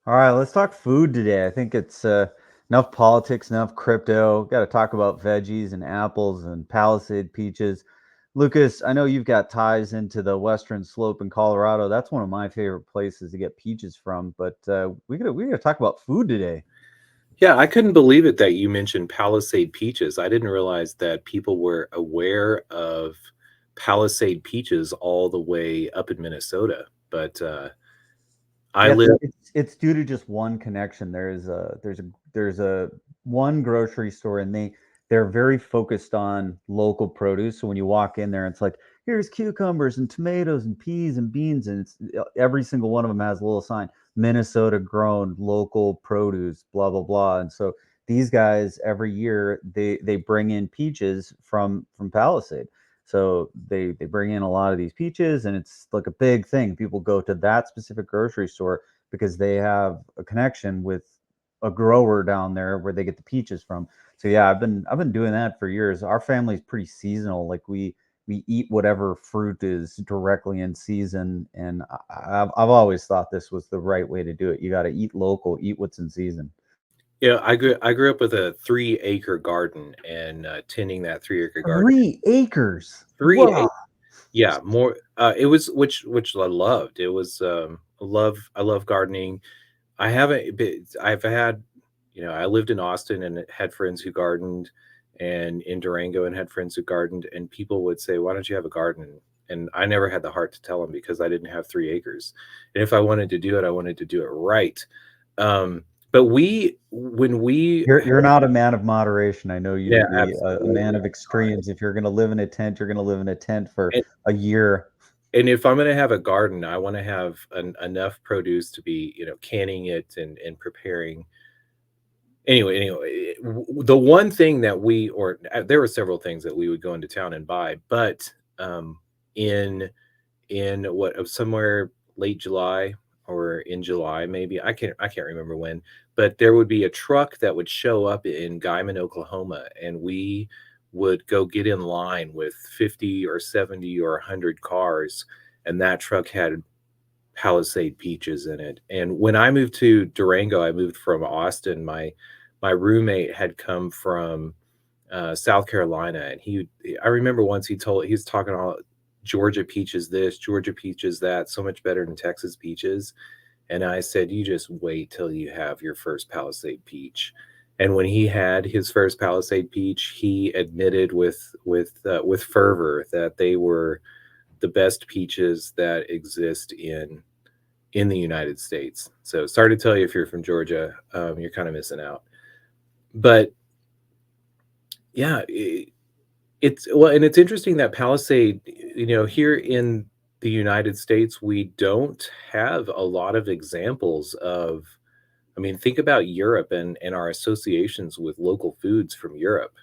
All right, let's talk food today. I think it's enough politics, enough crypto. Got to talk about veggies and apples and Palisade peaches. Lucas, I know you've got ties into the Western Slope in Colorado. That's one of my favorite places to get peaches from. But we gotta talk about food today. Yeah, I couldn't believe it that you mentioned Palisade Peaches. I didn't realize that people were aware of Palisade Peaches all the way up in Minnesota. But I Yeah, live, it's due to just one connection. There's a one grocery store, and they're very focused on local produce. So when you walk in there, it's like here's cucumbers and tomatoes and peas and beans, and it's every single one of them has a little sign Minnesota grown local produce, blah blah blah. And so these guys every year they bring in peaches from Palisade. So they bring in a lot of these peaches, and it's like a big thing. People go to that specific grocery store because they have a connection with a grower down there where they get the peaches from. So yeah, I've been doing that for years. Our family's pretty seasonal. Like we eat whatever fruit is directly in season, and I've always thought this was the right way to do it. You got to eat local, eat what's in season. I grew up with a 3 acre garden and tending that 3 acre garden. 3 acres. Three Wow. Yeah, more, it was which I loved. It was, I love gardening. I haven't been I've had I lived in Austin and had friends who gardened, and in Durango and had friends who gardened, and people would say, "Why don't you have a garden?" And I never had the heart to tell them because I didn't have 3 acres. And if I wanted to do it, I wanted to do it right. But we when we You're not a man of moderation. I know you to Yeah, be a man absolutely. of extremes. If you're gonna live in a tent, you're gonna live in a tent for And a year. and if I'm gonna have a garden, I wanna have enough produce to be, canning it and preparing. Anyway, the one thing that there were several things that we would go into town and buy, but in somewhere late July or in July, maybe I can't remember when, but there would be a truck that would show up in Guyman, Oklahoma, and we would go get in line with 50 or 70 or 100 cars, and that truck had Palisade peaches in it. And when I moved to Durango, I moved from Austin. My roommate had come from South Carolina, and I remember once he was talking all Georgia peaches this, Georgia peaches that, so much better than Texas peaches. And I said, you just wait till you have your first Palisade peach. And when he had his first Palisade peach, he admitted with fervor that they were the best peaches that exist in the United States. So sorry to tell you if you're from Georgia, you're kind of missing out. But yeah, and it's interesting that Palisade, here in the United States, we don't have a lot of examples of. I mean, think about Europe and our associations with local foods from Europe.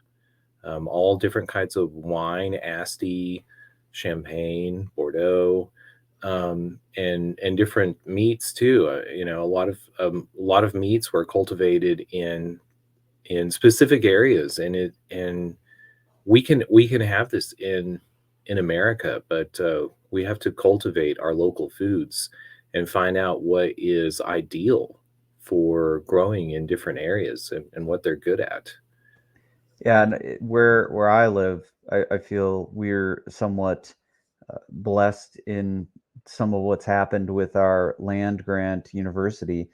All different kinds of wine, Asti, Champagne, Bordeaux, and different meats too. A lot of meats were cultivated in specific areas, and we can have this in America, but we have to cultivate our local foods and find out what is ideal for growing in different areas and what they're good at. Yeah, and where I live, I feel we're somewhat blessed in some of what's happened with our land grant university.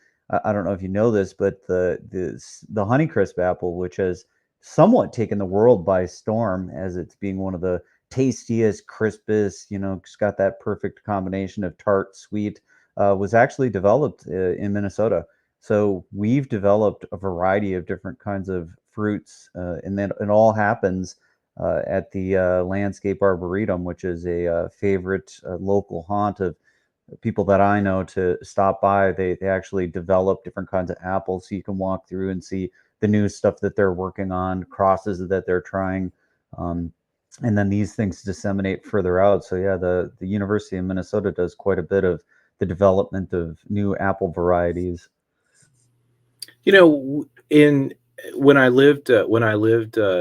I don't know if you know this, but the Honeycrisp apple, which has somewhat taken the world by storm as it's being one of the tastiest, crispest, it's got that perfect combination of tart, sweet, was actually developed in Minnesota. So we've developed a variety of different kinds of fruits, and then it all happens at the Landscape Arboretum, which is a favorite local haunt of people that I know to stop by. They actually develop different kinds of apples, so you can walk through and see the new stuff that they're working on, crosses that they're trying, um, and then these things disseminate further out. So yeah, the University of Minnesota does quite a bit of the development of new apple varieties. In when I lived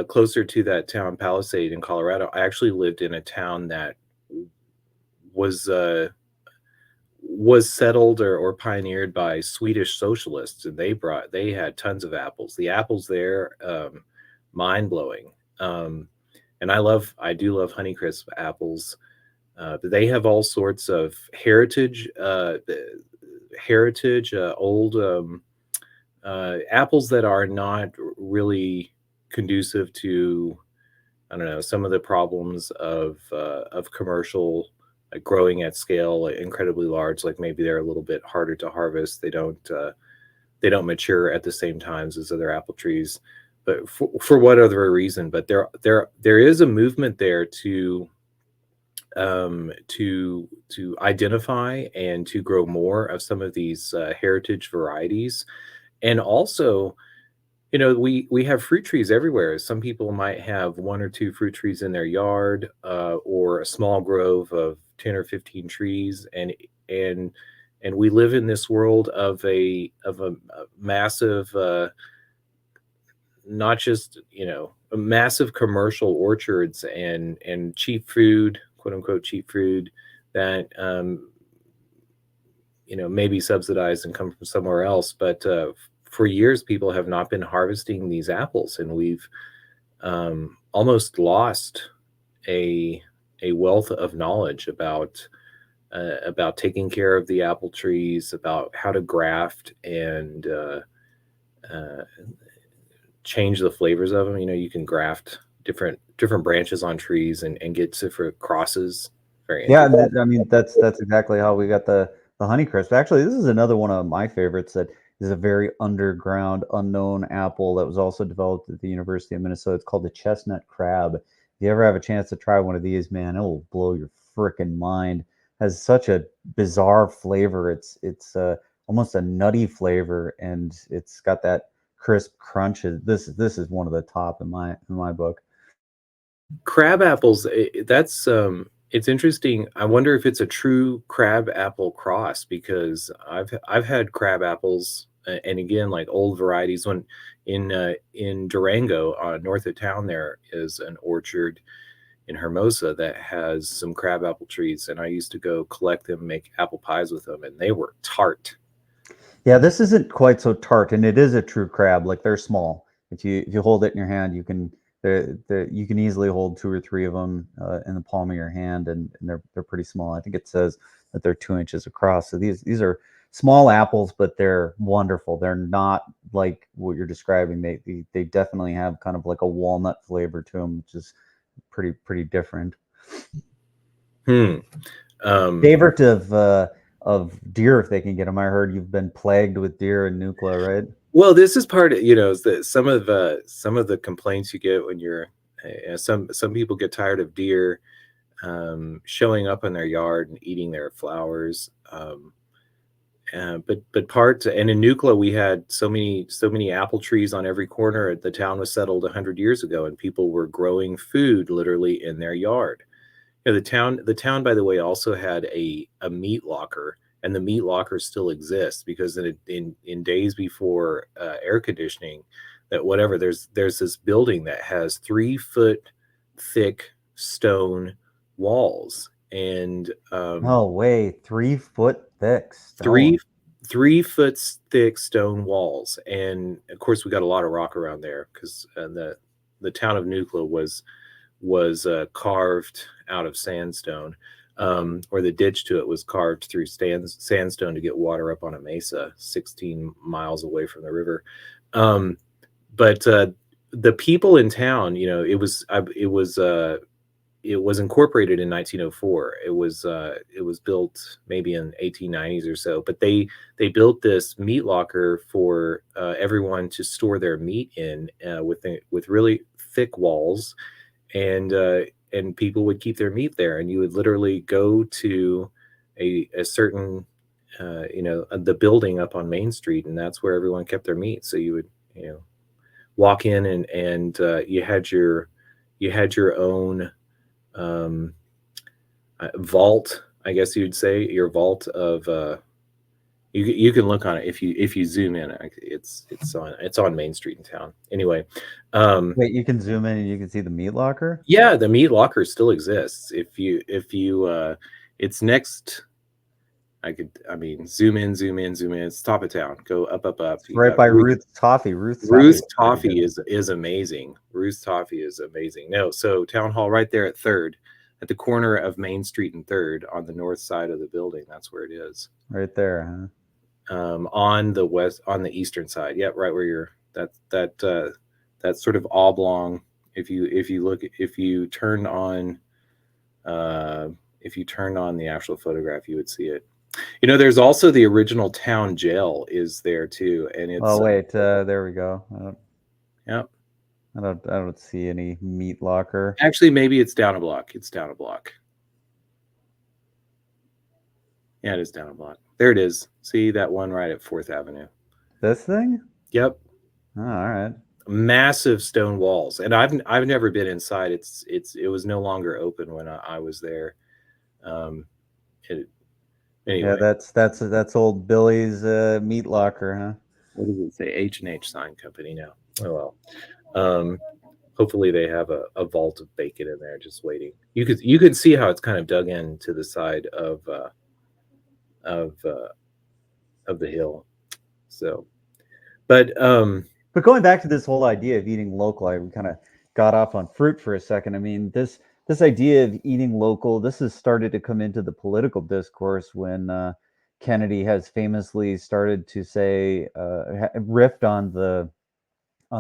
closer to that town, Palisade in Colorado, I actually lived in a town that was was settled or pioneered by Swedish socialists, and they had tons of apples. The apples there, mind blowing. Um, and I do love Honeycrisp apples. But they have all sorts of heritage, old apples that are not really conducive to, I don't know, some of the problems of commercial, like growing at scale, like incredibly large. Like maybe they're a little bit harder to harvest. They don't mature at the same times as other apple trees. But for what other reason? But there is a movement there to identify and to grow more of some of these heritage varieties. And also, we have fruit trees everywhere. Some people might have one or two fruit trees in their yard, or a small grove of 10 or 15 trees, and and we live in this world of a massive, not just, a massive commercial orchards and cheap food, quote unquote cheap food, that maybe subsidized and come from somewhere else. But for years, people have not been harvesting these apples, and we've almost lost a wealth of knowledge about taking care of the apple trees, about how to graft and uh, change the flavors of them. You can graft different branches on trees and get different crosses. Very Yeah, interesting. I mean that's exactly how we got the Honeycrisp. Actually, this is another one of my favorites that is a very underground, unknown apple that was also developed at the University of Minnesota. It's called the chestnut crab. If you ever have a chance to try one of these, man, it will blow your freaking mind. Has such a bizarre flavor. It's almost a nutty flavor, and it's got that crisp crunch. This is one of the top in my book. Crab apples, that's it's interesting. I wonder if it's a true crab apple cross, because I've had crab apples, and again, like old varieties. When in Durango, north of town, there is an orchard in Hermosa that has some crab apple trees, and I used to go collect them, make apple pies with them, and they were tart. Yeah, this isn't quite so tart, and it is a true crab. Like they're small. If you hold it in your hand, you can easily hold two or three of them in the palm of your hand, and they're pretty small. I think it says that they're 2 inches across. So these are small apples, but they're wonderful. They're not like what you're describing. They definitely have kind of like a walnut flavor to them, which is pretty different. Hmm. Um, Favorite of deer if they can get them. I heard you've been plagued with deer in Nucla, right? well, this is part of, is that some of the complaints you get when you're, some people get tired of deer showing up in their yard and eating their flowers. But part, and in Nucla we had so many apple trees on every corner. The town was settled 100 years ago, and people were growing food literally in their yard. The town, by the way, also had a meat locker, and the meat locker still exists, because in days before air conditioning, that whatever, there's this building that has 3 foot thick stone walls, and No way, 3 foot thick three stone. 3 foot thick stone walls. And of course, we got a lot of rock around there, because the town of Nucla was carved out of sandstone, or the ditch to it was carved through sandstone to get water up on a mesa 16 miles away from the river. Um, but the people in town, it was incorporated in 1904. It was built maybe in 1890s or so. But they built this meat locker for everyone to store their meat in, with really thick walls, and people would keep their meat there, and you would literally go to a certain, the building up on Main Street, and that's where everyone kept their meat. So you would, walk in, and you had your own um, vault, I guess you'd say, your vault of. You can look on it if you zoom in. It's on Main Street in town. Anyway, Wait, you can zoom in and you can see the meat locker? yeah, the meat locker still exists. If you it's next. I mean, zoom in, zoom in, zoom in. It's top of town. Go up, up, up. It's You right got by Ruth's Toffee. Ruth's Toffee Ruth's is pretty Toffee good. is amazing. Ruth's Toffee is amazing. No, so Town Hall right there at Third, at the corner of Main Street and Third, on the north side of the building. That's where it is. Right there, huh? On the west, on the eastern side. Yep, right where you're. That sort of oblong. If you turn on uh, if you turn on the actual photograph, you would see it. You know, there's also the original town jail is there too, and Oh it's wait, there we go. yeah. I don't see any meat locker. Actually, maybe it's down a block. It's down a block. Yeah, it is down a block. There it is. See that one right at Fourth Avenue. This thing? Yep, Oh, all right. massive stone walls, and I've never been inside. It was no longer open when I was there. Um, it, Yeah, anyway, that's old Billy's meat locker, huh? what does it say? H&H Sign Company now. Oh well. Um, hopefully they have a vault of bacon in there just waiting. You could see how it's kind of dug into the side of uh, of the hill. So, but But going back to this whole idea of eating local, we kind of got off on fruit for a second. I mean, this idea of eating local, this has started to come into the political discourse when Kennedy has famously started to say, riffed on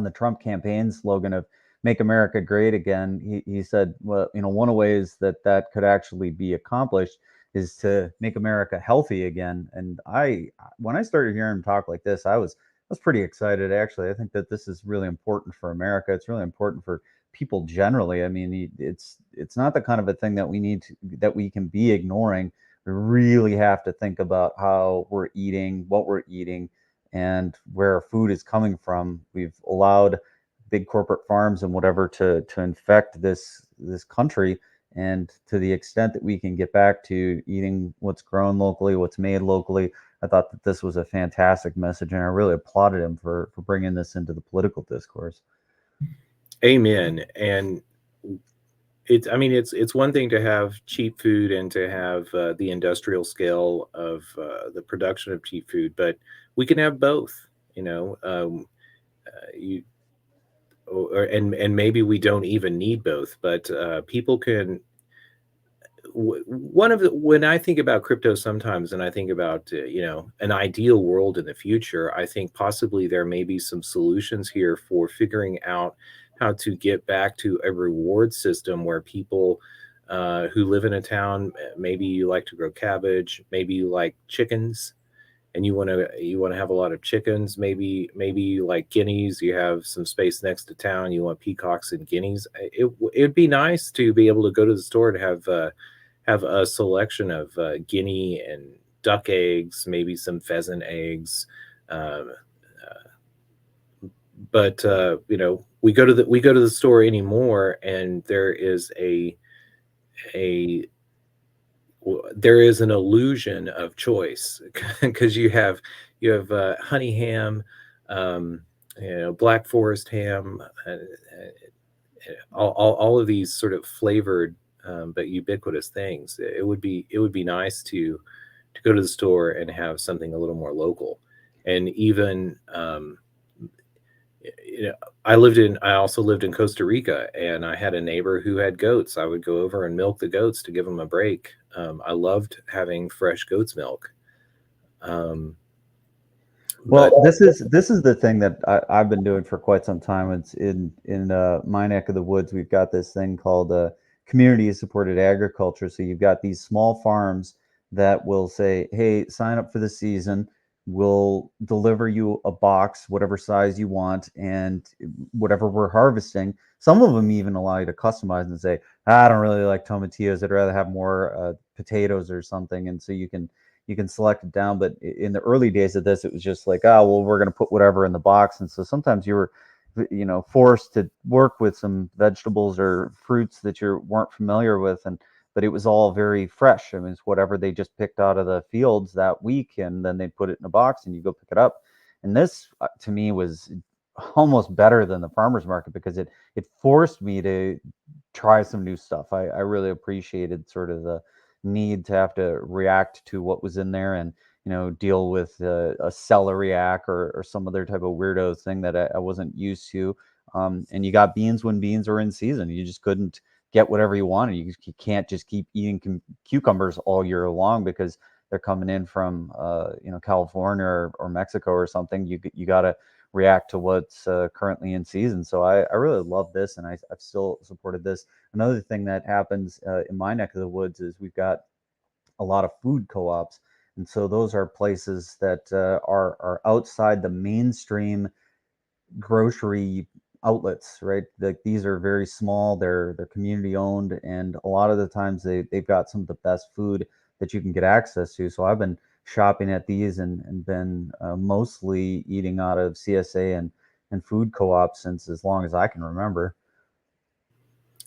the Trump campaign slogan of "Make America Great Again." He said, well, you know, one of the ways that that could actually be accomplished is to make America healthy again. And when I started hearing him talk like this, I was pretty excited. Actually, I think that this is really important for America. It's really important for people generally. I mean, it's not the kind of a thing that that we can be ignoring. We really have to think about how we're eating, what we're eating, and where our food is coming from. We've allowed big corporate farms and whatever to infect this country. And to the extent that we can get back to eating what's grown locally, what's made locally, I thought that this was a fantastic message, and I really applauded him for bringing this into the political discourse. amen. And I mean, it's one thing to have cheap food and to have the industrial scale of the production of cheap food, but we can have both. You know, you and maybe we don't even need both, but people can. One of the when I think about crypto sometimes, and I think about an ideal world in the future, I think possibly there may be some solutions here for figuring out how to get back to a reward system where people who live in a town, maybe you like to grow cabbage, maybe you like chickens, and you want to have a lot of chickens, maybe you like guineas, you have some space next to town, you want peacocks and guineas. It'd be nice to be able to go to the store and have a selection of guinea and duck eggs, maybe some pheasant eggs. Um, but we go to the store anymore, and a there is an illusion of choice because you have honey ham, um, black forest ham, all of these sort of flavored but ubiquitous things. It would be nice to go to the store and have something a little more local, and even I also lived in Costa Rica, and I had a neighbor who had goats. I would go over and milk the goats to give them a break. I loved having fresh goat's milk. Um, but Well, this is the thing that I've been doing for quite some time. It's in my neck of the woods. We've got this thing called community supported agriculture. So you've got these small farms that will say, "Hey, sign up for the season. We'll deliver you a box, whatever size you want, and whatever we're harvesting." Some of them even allow you to customize and say, "I don't really like tomatillos. I'd rather have more potatoes or something." And so you can select it down. But in the early days of this, it was just like, oh, well, we're going to put whatever in the box. And so sometimes you were, forced to work with some vegetables or fruits that you weren't familiar with. But it was all very fresh. I mean, it's whatever they just picked out of the fields that week, and then they put it in a box and you go pick it up. And this to me was almost better than the farmer's market because it forced me to try some new stuff. I really appreciated sort of the need to have to react to what was in there and deal with a celeriac or some other type of weirdo thing that I wasn't used to. And you got beans when beans are in season. You just couldn't get whatever you wanted. You can't just keep eating cucumbers all year long because they're coming in from California or Mexico or something. You got to react to what's currently in season. So I really love this, and I've still supported this. Another thing that happens in my neck of the woods is we've got a lot of food co-ops, and so those are places that are outside the mainstream grocery outlets, right? Like these are very small, they're community owned, and a lot of the times they've got some of the best food that you can get access to. So I've been shopping at these and been mostly eating out of CSA and food co-ops since as long as I can remember.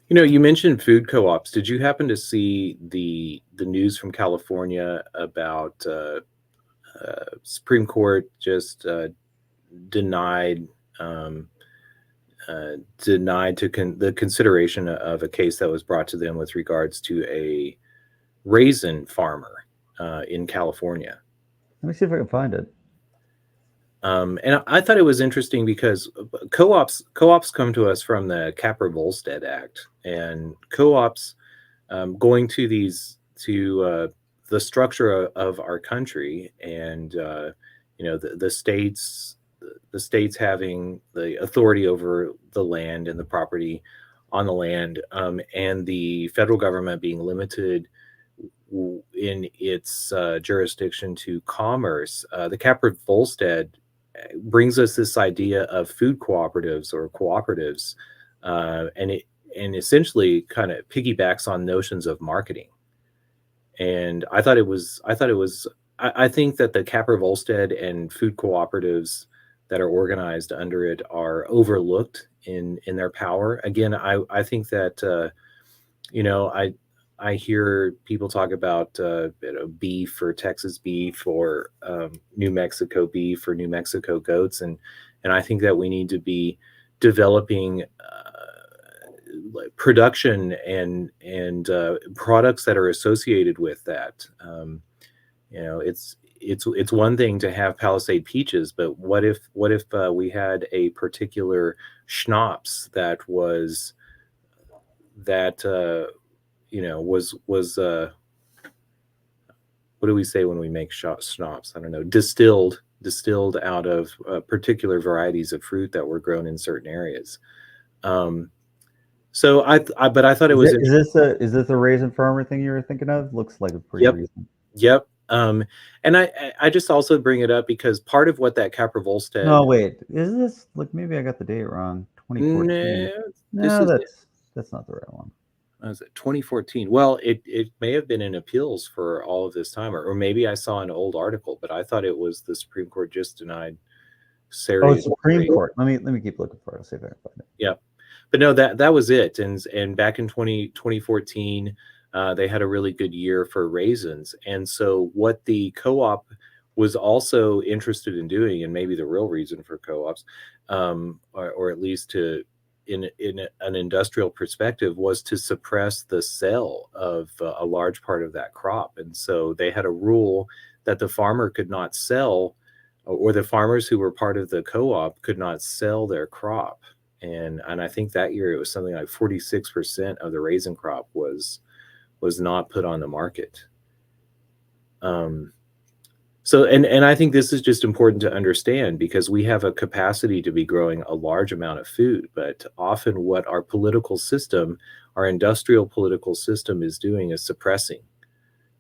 You mentioned food co-ops. Did you happen to see the news from California about Supreme Court just denied the consideration of a case that was brought to them with regards to a raisin farmer in California? Let me see if I can find it. And I thought it was interesting because co-ops come to us from the Capper-Volstead Act, and co-ops going to the structure of our country, and the states having the authority over the land and the property on the land, and the federal government being limited in its jurisdiction to commerce. The Capper-Volstead brings us this idea of food cooperatives or cooperatives, and essentially kind of piggybacks on notions of marketing. And I think that the Capper-Volstead and food cooperatives that are organized under it are overlooked in their power. Again, I think that I hear people talk about beef or Texas beef or New Mexico beef or New Mexico goats, and I think that we need to be developing production and products that are associated with that. It's one thing to have Palisade Peaches, but what if we had a particular schnapps that was what do we say when we make schnapps? I don't know, distilled out of particular varieties of fruit that were grown in certain areas. So but I thought it was Is this a raisin farmer thing you were thinking of? Looks like a pretty Yep. recent. Yep. And I just also bring it up because part of what that Capper-Volstead. No, wait. Is this like maybe I got the date wrong? 2014. This No, is that's not the right one. Was it 2014? Well, it may have been in appeals for all of this time, or maybe I saw an old article, but I thought it was the Supreme Court just denied Oh, Supreme Court. Let me keep looking for it. I'll see if I can find it. Yeah, but no, that was it. And back in 2014, they had a really good year for raisins. And so what the co-op was also interested in doing, and maybe the real reason for co-ops, or at least in an industrial perspective, was to suppress the sale of a large part of that crop. And so they had a rule that the farmer could not sell, or the farmers who were part of the co-op could not sell their crop. And I think that year it was something like 46% of the raisin crop was not put on the market. So, and I think this is just important to understand, because we have a capacity to be growing a large amount of food, but often what our political system, our industrial political system, is doing is suppressing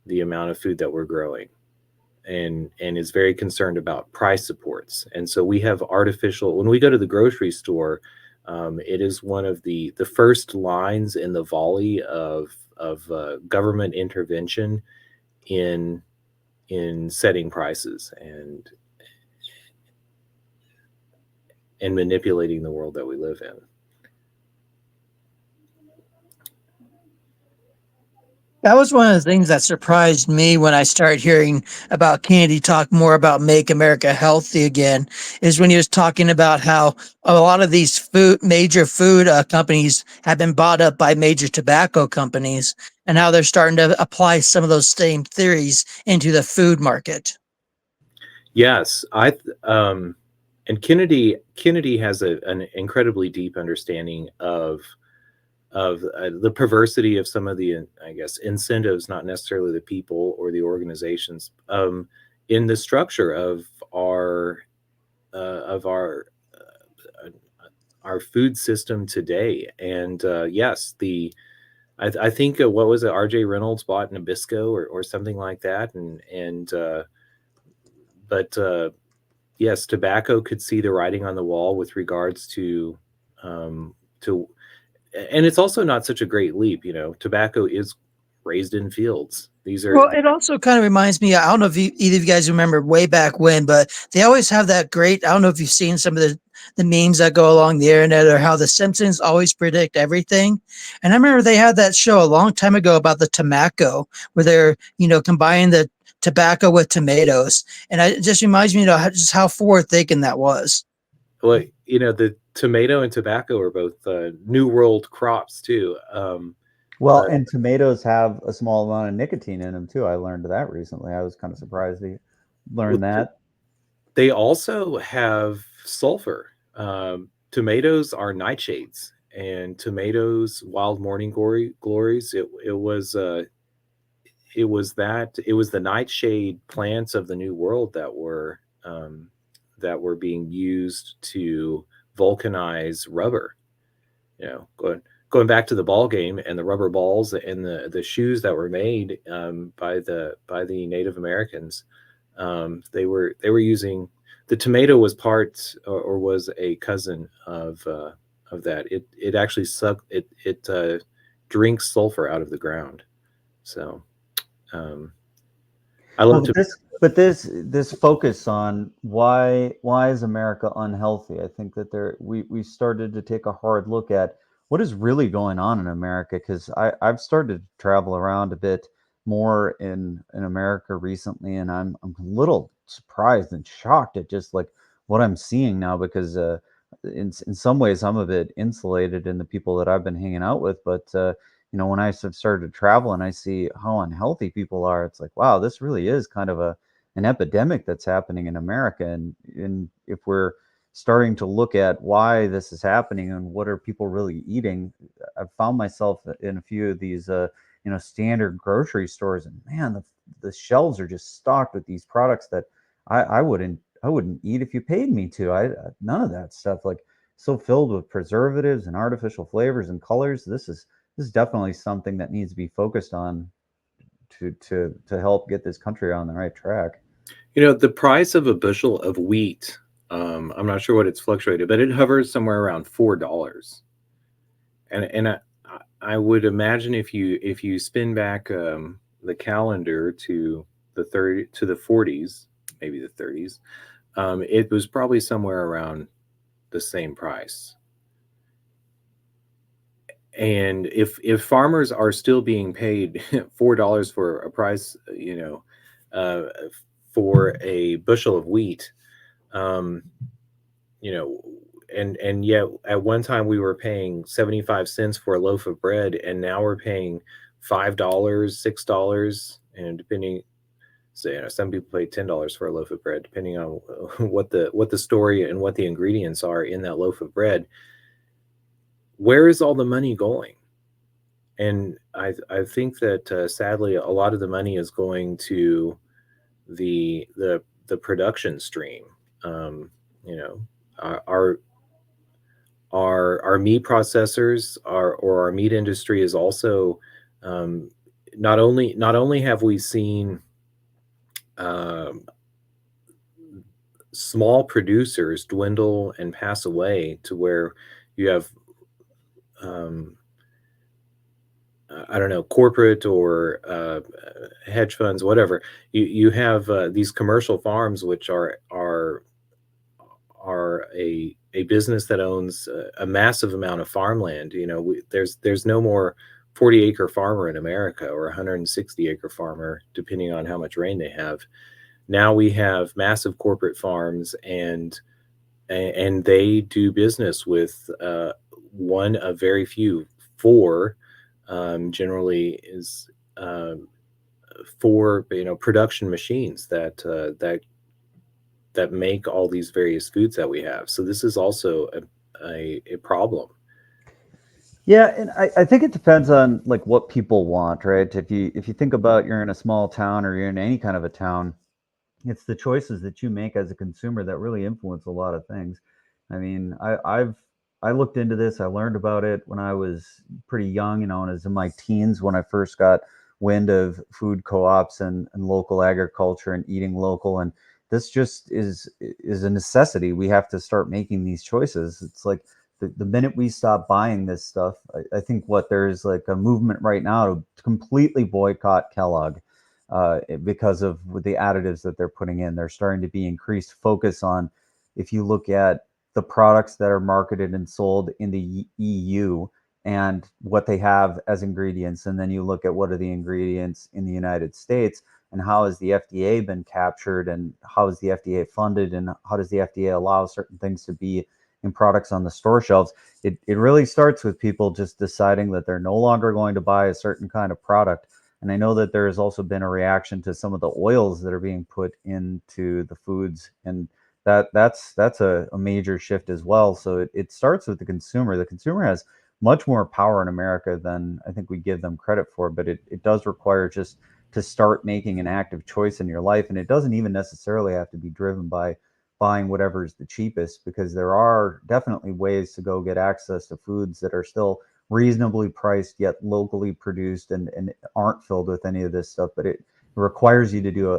the amount of food that we're growing, and is very concerned about price supports. And so we have artificial, when we go to the grocery store, it is one of the first lines in the volley of government intervention in setting prices and manipulating the world that we live in. That was one of the things that surprised me when I started hearing about Kennedy talk more about Make America Healthy Again, is when he was talking about how a lot of these major food companies have been bought up by major tobacco companies, and how they're starting to apply some of those same theories into the food market. Yes, and Kennedy has an incredibly deep understanding of the perversity of some of the, I guess, incentives, not necessarily the people or the organizations, in the structure our of uh, our food system today. And yes, I think what was it, R.J. Reynolds bought Nabisco or something like that, and but yes, tobacco could see the writing on the wall with regards um, to, and it's also not such a great leap. Tobacco is raised in fields. These are Well, it also kind of reminds me. I don't know if either of you guys remember way back when, but they always have that great. I don't know if you've seen some of the memes that go along the internet, or how the Simpsons always predict everything. And I remember they had that show a long time ago about the tobacco, where they're combining the tobacco with tomatoes, and it just reminds me just how forward thinking that was. well, the tomato and tobacco are both new world crops too. Well, Uh, and tomatoes have a small amount of nicotine in them too. I learned that recently. I was kind of surprised to learn well, that. they also have sulfur. Tomatoes are nightshades, and tomatoes, wild morning glories. It was the nightshade plants of the New World that were being used to vulcanize rubber. Going back to the ball game and the rubber balls and the shoes that were made by the Native Americans. They were using the tomato was part or was a cousin of that. It actually drinks sulfur out of the ground. So um, I Well, love but to. this focus on why is America unhealthy? I think that we started to take a hard look at what is really going on in America, because I've started to travel around a bit more in America recently, and I'm a little surprised and shocked at just like what I'm seeing now, because in some ways I'm a bit insulated in the people that I've been hanging out with, but when I have started to travel and I see how unhealthy people are, it's like, wow, this really is kind of an epidemic that's happening in America. And if we're starting to look at why this is happening and what are people really eating, I've found myself in a few of these, standard grocery stores, and man, the shelves are just stocked with these products that I wouldn't eat if you paid me to. None of that stuff, like, so filled with preservatives and artificial flavors and colors. This is definitely something that needs to be focused on to help get this country on the right track. The price of a bushel of wheat. I'm not sure what it's fluctuated, but it hovers somewhere around $4. And I would imagine if you spin back the calendar to the 40s, maybe the 30s, it was probably somewhere around the same price. And if farmers are still being paid $4 for a price, uh, for a bushel of wheat, um, you know, and yet at one time we were paying 75 cents for a loaf of bread, and now we're paying $5, $6, and depending. So, some people pay $10 for a loaf of bread, depending on what the story and what the ingredients are in that loaf of bread. Where is all the money going? And I think that sadly a lot of the money is going to the production stream. Um, you know, our our meat processors, our meat industry is also, um, not only have we seen um, small producers dwindle and pass away to where you have, um, I don't know, corporate or hedge funds, whatever. You have these commercial farms, which are a business that owns a massive amount of farmland. There's no more 40-acre farmer in America, or a 160-acre farmer, depending on how much rain they have. Now we have massive corporate farms, and they do business with one of very few, four, generally is four, production machines that make all these various foods that we have. So this is also a problem. Yeah, and I think it depends on like what people want, right? If you think about you're in a small town or you're in any kind of a town, it's the choices that you make as a consumer that really influence a lot of things. I mean, I looked into this. I learned about it when I was pretty young, and I was in my teens when I first got wind of food co-ops and local agriculture and eating local. And this just is a necessity. We have to start making these choices. It's like the minute we stop buying this stuff, I think what there's like a movement right now to completely boycott Kellogg because of the additives that they're putting in. There's starting to be increased focus on, if you look at the products that are marketed and sold in the EU and what they have as ingredients, and then you look at what are the ingredients in the United States, and how has the FDA been captured, and how is the FDA funded, and how does the FDA allow certain things to be in products on the store shelves. It really starts with people just deciding that they're no longer going to buy a certain kind of product. And I know that there has also been a reaction to some of the oils that are being put into the foods, and that's a major shift as well. So it starts with the consumer. The consumer has much more power in America than I think we give them credit for, but it does require just to start making an active choice in your life. And it doesn't even necessarily have to be driven by buying whatever is the cheapest, because there are definitely ways to go get access to foods that are still reasonably priced yet locally produced and aren't filled with any of this stuff. But it requires you to do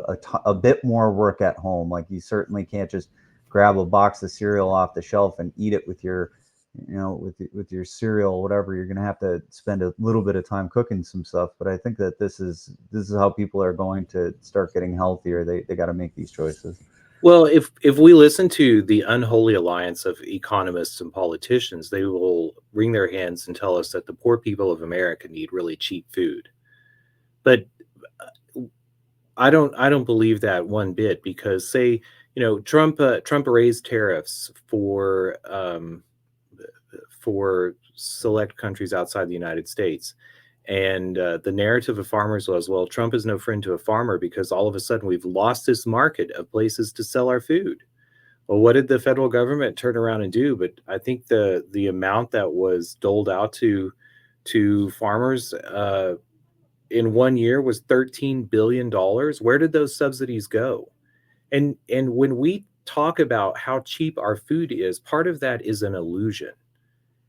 a bit more work at home. Like, you certainly can't just grab a box of cereal off the shelf and eat it with your with your cereal, whatever. You're going to have to spend a little bit of time cooking some stuff. But I think that this is how people are going to start getting healthier. They got to make these choices. Well, if we listen to the unholy alliance of economists and politicians, they will wring their hands and tell us that the poor people of America need really cheap food. But I don't believe that one bit, because say, Trump raised tariffs for select countries outside the United States. And the narrative of farmers was, well, Trump is no friend to a farmer because all of a sudden we've lost this market of places to sell our food. Well, what did the federal government turn around and do? But I think the amount that was doled out to farmers in 1 year was $13 billion. Where did those subsidies go? And when we talk about how cheap our food is, part of that is an illusion.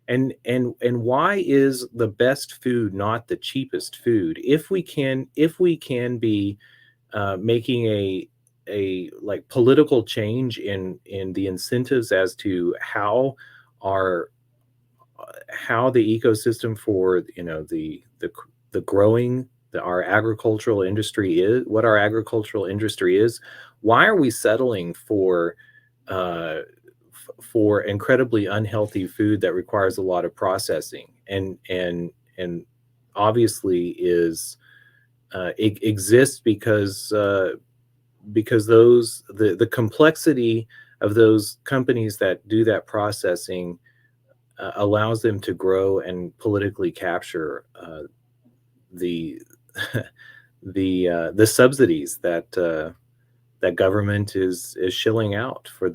And why is the best food not the cheapest food? If we can be making a like political change in the incentives as to how the ecosystem for the growing our agricultural industry is, what our agricultural industry is, why are we settling for incredibly unhealthy food that requires a lot of processing, and obviously it exists because the complexity of those companies that do that processing allows them to grow and politically capture the the subsidies that government is shilling out for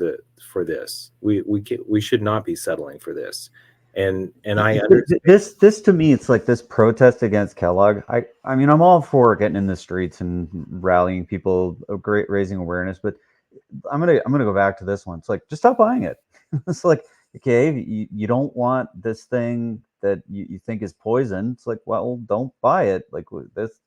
this. We should not be settling for this. And I understand. This to me, it's like this protest against Kellogg. I mean, I'm all for getting in the streets and rallying people, great raising awareness, but I'm gonna go back to this one. It's like, just stop buying it. It's like, okay, you don't want this thing that you think is poison. It's like, well, don't buy it. Like,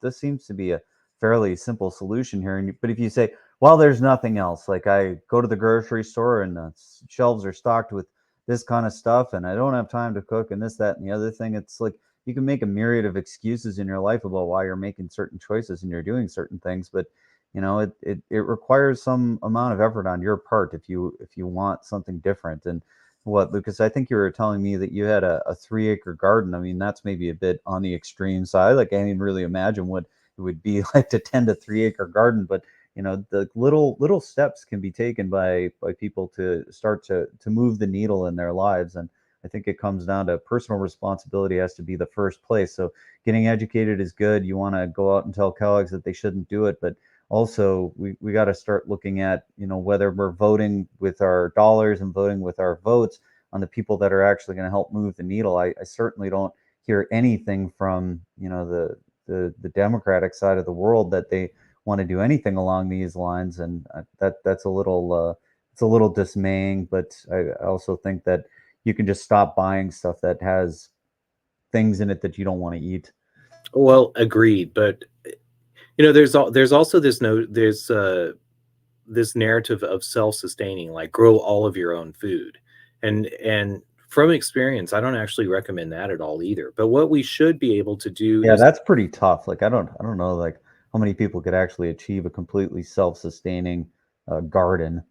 this seems to be a fairly simple solution here. But if you say, well, there's nothing else. Like, I go to the grocery store and the shelves are stocked with this kind of stuff, and I don't have time to cook, and this, that, and the other thing. It's like, you can make a myriad of excuses in your life about why you're making certain choices and you're doing certain things, but it requires some amount of effort on your part if you want something different. And what, Lucas? I think you were telling me that you had a 3 acre garden. I mean, that's maybe a bit on the extreme side. Like, I can't even really imagine what it would be like to tend a 3 acre garden. But the little steps can be taken by people to start to move the needle in their lives. And I think it comes down to personal responsibility has to be the first place. So getting educated is good. You want to go out and tell colleagues that they shouldn't do it, but also we got to start looking at whether we're voting with our dollars and voting with our votes on the people that are actually going to help move the needle. I certainly don't hear anything from the Democratic side of the world that they want to do anything along these lines, and that's a little it's a little dismaying. But I also think that you can just stop buying stuff that has things in it that you don't want to eat. Well, agreed. But there's also this narrative of self-sustaining, like grow all of your own food, and from experience, I don't actually recommend that at all either. But what we should be able to do Yeah, is, that's pretty tough. Like I don't know like how many people could actually achieve a completely self-sustaining garden.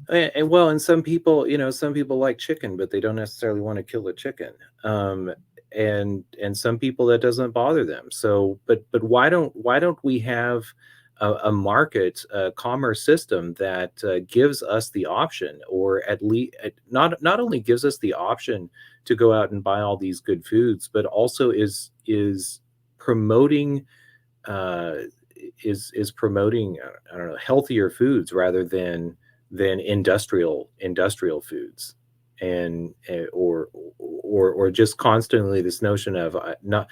and some people like chicken, but they don't necessarily want to kill a chicken. Um, and some people that doesn't bother them. So, but why don't we have a market commerce system that gives us the option, or at least not only gives us the option to go out and buy all these good foods, but also is promoting uh, is promoting, I don't know, healthier foods rather than industrial foods, and or just constantly this notion of not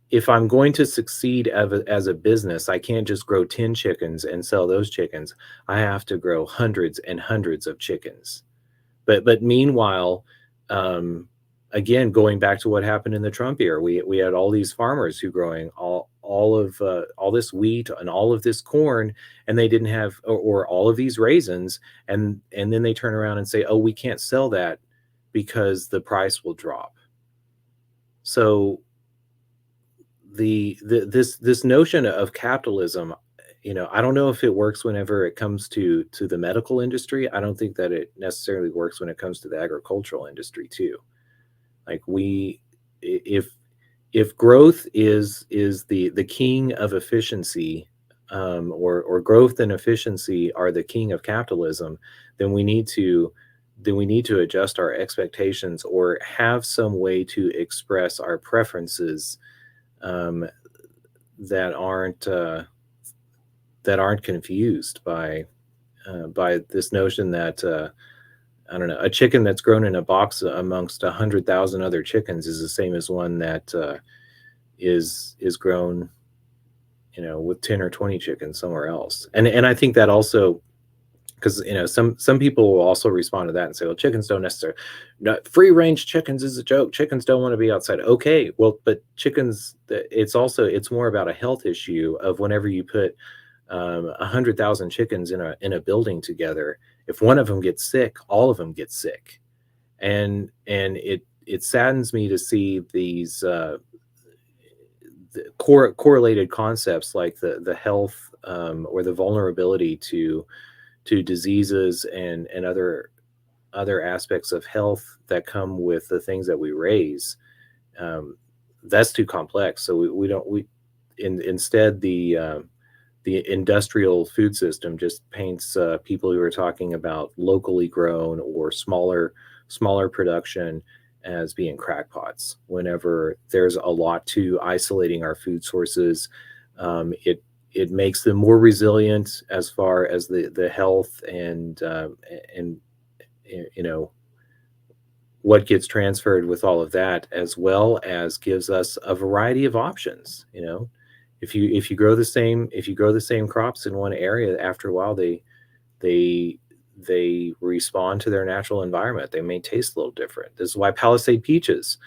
if I'm going to succeed as a business, I can't just grow 10 chickens and sell those chickens. I have to grow hundreds and hundreds of chickens. But meanwhile, um, again, going back to what happened in the Trump era, we had all these farmers who growing all this wheat and all of this corn, and they didn't have, or all of these raisins, and then they turn around and say, oh, we can't sell that because the price will drop. So this notion of capitalism, I don't know if it works whenever it comes to the medical industry. I don't think that it necessarily works when it comes to the agricultural industry too. Like if growth is the king of efficiency, or growth and efficiency are the king of capitalism, then we need to adjust our expectations, or have some way to express our preferences, um, that aren't confused by this notion that, I don't know, a chicken that's grown in a box amongst 100,000 other chickens is the same as one that is grown, with 10 or 20 chickens somewhere else. And I think that also, because some people will also respond to that and say, well, chickens don't necessarily, free range chickens is a joke, chickens don't want to be outside. Okay, well, but chickens, it's more about a health issue of whenever you put 100,000 chickens in a building together. If one of them gets sick, all of them get sick, and it saddens me to see these correlated concepts like the health, or the vulnerability to diseases and other aspects of health that come with the things that we raise. That's too complex. So we don't we instead the industrial food system just paints people who are talking about locally grown or smaller production as being crackpots. Whenever there's a lot to isolating our food sources, it makes them more resilient as far as the health and what gets transferred with all of that, as well as gives us a variety of options. If you grow the same crops in one area, after a while they respond to their natural environment. They may taste a little different. This is why Palisade peaches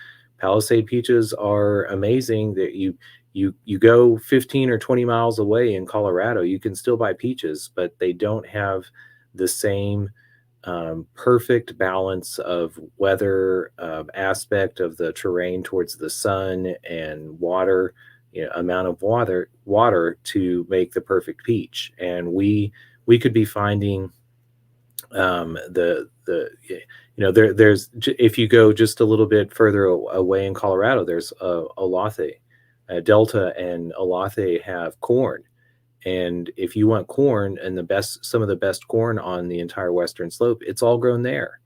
are amazing. That you go 15 or 20 miles away in Colorado, you can still buy peaches, but they don't have the same perfect balance of weather, aspect of the terrain towards the sun and water, amount of water to make the perfect peach. And we could be finding There's if you go just a little bit further away in Colorado, there's Olathe, Delta and Olathe have corn. And if you want corn and some of the best corn on the entire western slope, it's all grown there.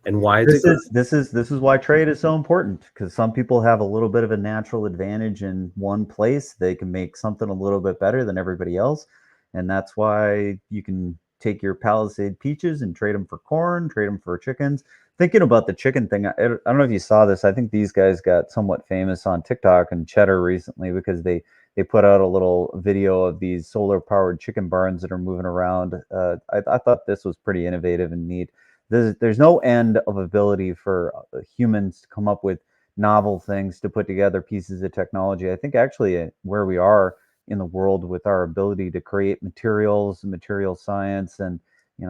And why is it grown? This is why trade is so important, because some people have a little bit of a natural advantage in one place. They can make something a little bit better than everybody else, and that's why you can take your Palisade peaches and trade them for corn, trade them for chickens. Thinking about the chicken thing, I don't know if you saw this. I think these guys got somewhat famous on TikTok and Cheddar recently because they put out a little video of these solar powered chicken barns that are moving around. I thought this was pretty innovative and neat. There's no end of ability for humans to come up with novel things to put together pieces of technology. I think actually where we are in the world with our ability to create materials, material science, and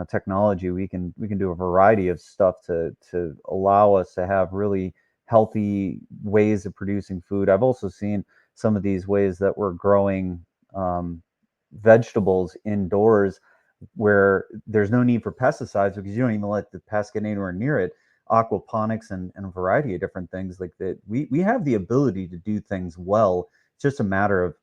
technology, we can do a variety of stuff to allow us to have really healthy ways of producing food. I've also seen some of these ways that we're growing vegetables indoors where there's no need for pesticides because you don't even let the pests get anywhere near it. Aquaponics and a variety of different things like that. We have the ability to do things well. It's just a matter of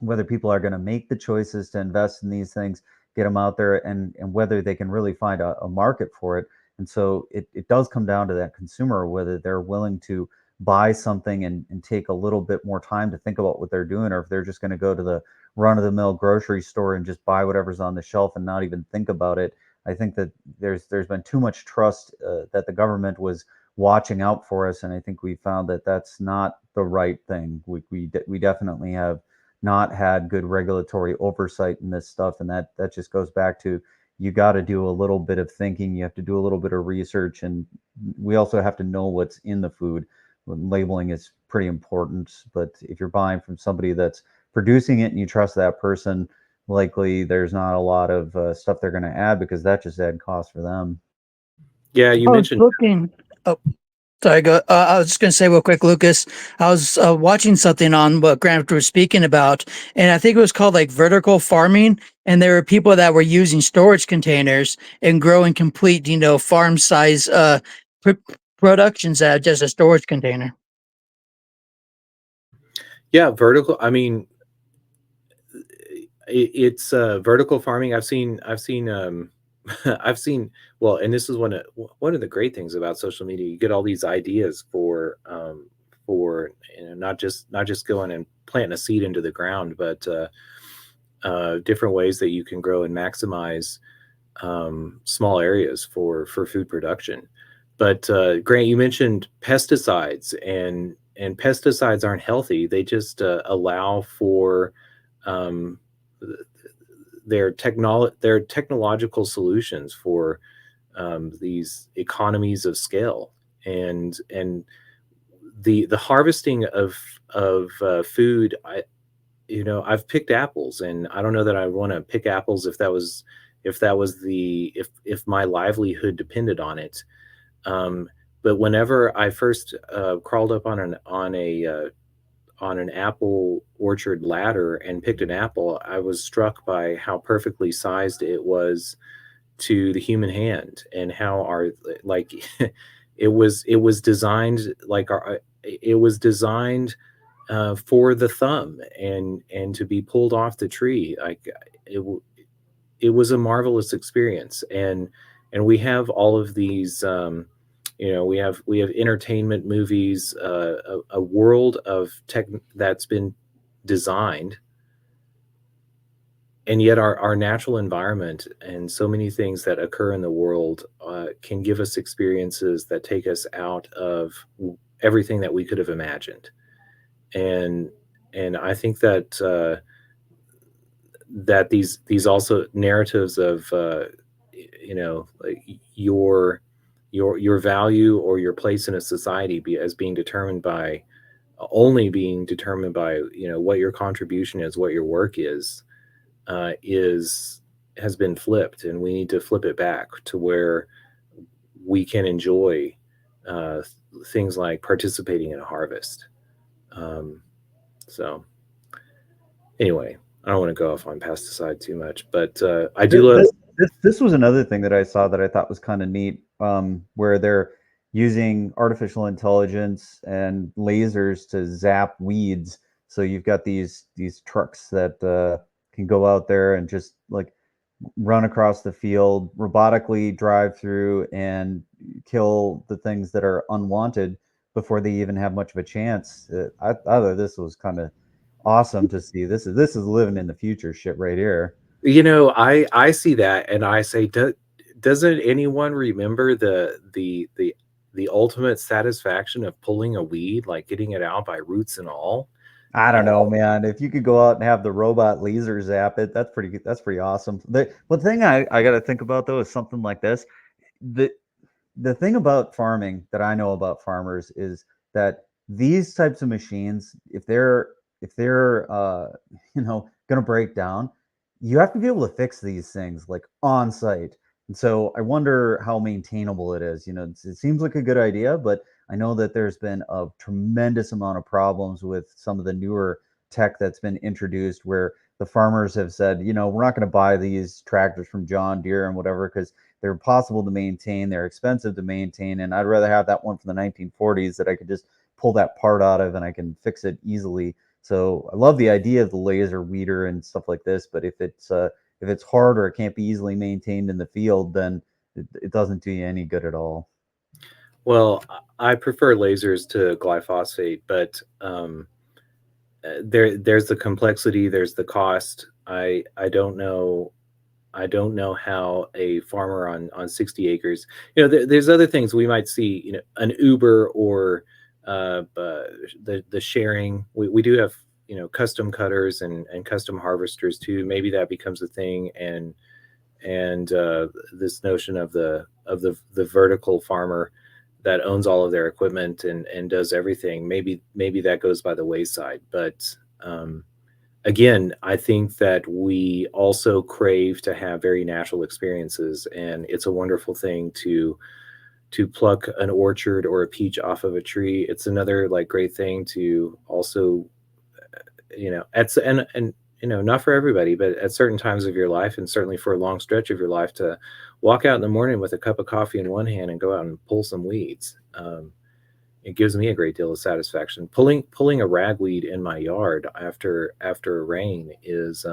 whether people are going to make the choices to invest in these things, get them out there, and whether they can really find a market for it. And so it does come down to that consumer, whether they're willing to buy something and take a little bit more time to think about what they're doing, or if they're just going to go to the run of the mill grocery store and just buy whatever's on the shelf and not even think about it. I think that there's been too much trust that the government was watching out for us, and I think we found that that's not the right thing. We definitely have not had good regulatory oversight in this stuff, and that just goes back to you got to do a little bit of thinking, you have to do a little bit of research, and we also have to know what's in the food. Labeling is pretty important, but if you're buying from somebody that's producing it and you trust that person, likely there's not a lot of stuff they're going to add because that just add cost for them. Yeah, you I was mentioned. looking. Oh, sorry. Go. I was just going to say real quick, Lucas. I was watching something on what Grant was speaking about, and I think it was called like vertical farming. And there were people that were using storage containers and growing complete, farm size pr- productions out of just a storage container. Yeah, vertical. I mean, it's vertical farming. I've seen I've seen well, and this is one of the great things about social media. You get all these ideas for not just going and planting a seed into the ground, but different ways that you can grow and maximize small areas for food production. But Grant, you mentioned pesticides, and pesticides aren't healthy. They just allow for um, their technological solutions for these economies of scale, and the harvesting of food. I've picked apples, and I don't know that I want to pick apples if my livelihood depended on it. Um, but whenever I first crawled up on an apple orchard ladder and picked an apple, I was struck by how perfectly sized it was to the human hand, and how our like it was designed like our it was designed for the thumb and to be pulled off the tree. It it was a marvelous experience, and we have all of these. We have entertainment movies, a world of tech that's been designed, and yet our natural environment and so many things that occur in the world can give us experiences that take us out of everything that we could have imagined. And and I think that these also narratives of like your value or your place in a society as being determined by only being determined by what your contribution is, what your work is has been flipped, and we need to flip it back to where we can enjoy uh, things like participating in a harvest. So anyway, I don't want to go off on pesticide too much, but I do love. This was another thing that I saw that I thought was kind of neat, where they're using artificial intelligence and lasers to zap weeds. So you've got these trucks that can go out there and just like run across the field, robotically drive through and kill the things that are unwanted before they even have much of a chance. I thought this was kind of awesome to see. This is living in the future shit right here. I see that and I say, doesn't anyone remember the ultimate satisfaction of pulling a weed, like getting it out by roots and all? I don't know, Oh, man. If you could go out and have the robot laser zap it, that's pretty awesome. The one thing I got to think about though is something like this. The the thing about farming that I know about farmers is that these types of machines, if they're going to break down, you have to be able to fix these things like on site. And so I wonder how maintainable it is. It seems like a good idea, but I know that there's been a tremendous amount of problems with some of the newer tech that's been introduced where the farmers have said, we're not going to buy these tractors from John Deere and whatever because they're impossible to maintain, they're expensive to maintain, and I'd rather have that one from the 1940s that I could just pull that part out of and I can fix it easily. So I love the idea of the laser weeder and stuff like this, but if it's hard or it can't be easily maintained in the field, then it doesn't do you any good at all. well, I prefer lasers to glyphosate, but there's the complexity, there's the cost. I don't know. I don't know how a farmer on 60 acres, there's other things we might see, an Uber or the sharing. We do have, custom cutters and custom harvesters too. Maybe that becomes a thing, and this notion of the vertical farmer that owns all of their equipment and does everything. Maybe that goes by the wayside, but um, again, I think that we also crave to have very natural experiences, and it's a wonderful thing to pluck an orchard or a peach off of a tree. It's another like great thing to also, at and not for everybody, but at certain times of your life, and certainly for a long stretch of your life, to walk out in the morning with a cup of coffee in one hand and go out and pull some weeds. It gives me a great deal of satisfaction. Pulling a ragweed in my yard after a rain is,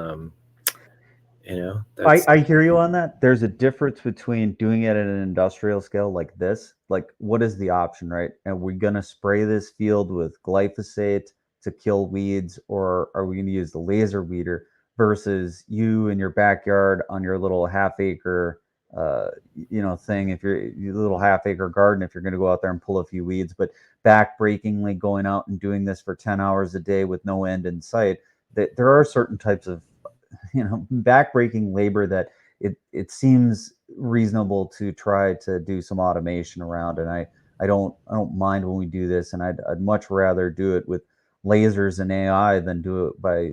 I, that's I hear you on that. There's a difference between doing it at an industrial scale like this. Like, what is the option, right? And we're gonna spray this field with glyphosate to kill weeds, or are we gonna use the laser weeder versus you in your backyard on your little half acre, thing? If you're your little half acre garden, if you're gonna go out there and pull a few weeds, but backbreakingly going out and doing this for 10 hours a day with no end in sight, that there are certain types of backbreaking labor that it seems reasonable to try to do some automation around. And I don't mind when we do this, and I'd much rather do it with lasers and AI than do it by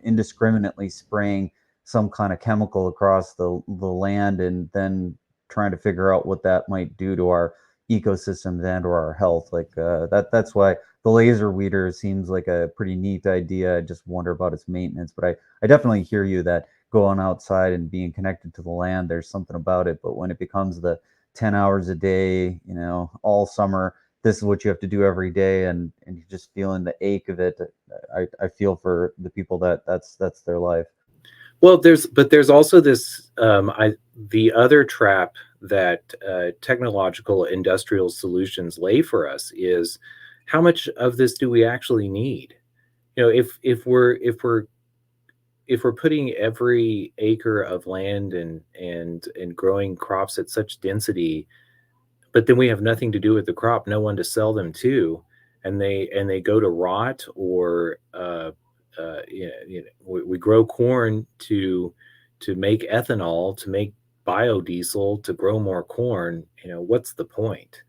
indiscriminately spraying some kind of chemical across the land and then trying to figure out what that might do to our ecosystems and or our health. Like that's why the laser weeder seems like a pretty neat idea. I just wonder about its maintenance, but I definitely hear you that going outside and being connected to the land, there's something about it. But when it becomes the 10 hours a day, all summer, this is what you have to do every day, and you're just feeling the ache of it. I feel for the people that's their life. well, there's also this, I the other trap that technological industrial solutions lay for us is how much of this do we actually need? If we're putting every acre of land and growing crops at such density, but then we have nothing to do with the crop, no one to sell them to, and they go to rot, or we grow corn to make ethanol, to make biodiesel, to grow more corn. What's the point?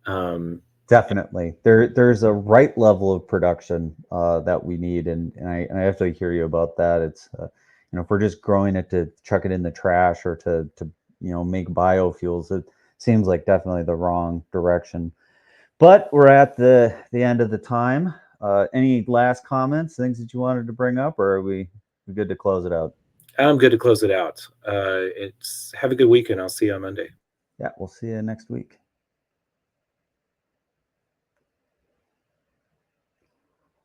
Um, Definitely. There's a right level of production that we need, and I have to hear you about that. It's if we're just growing it to chuck it in the trash or to make biofuels, it seems like definitely the wrong direction. But we're at the end of the time. Any last comments, things that you wanted to bring up, or are we good to close it out? I'm good to close it out. It's have a good weekend. I'll see you on Monday. Yeah, we'll see you next week.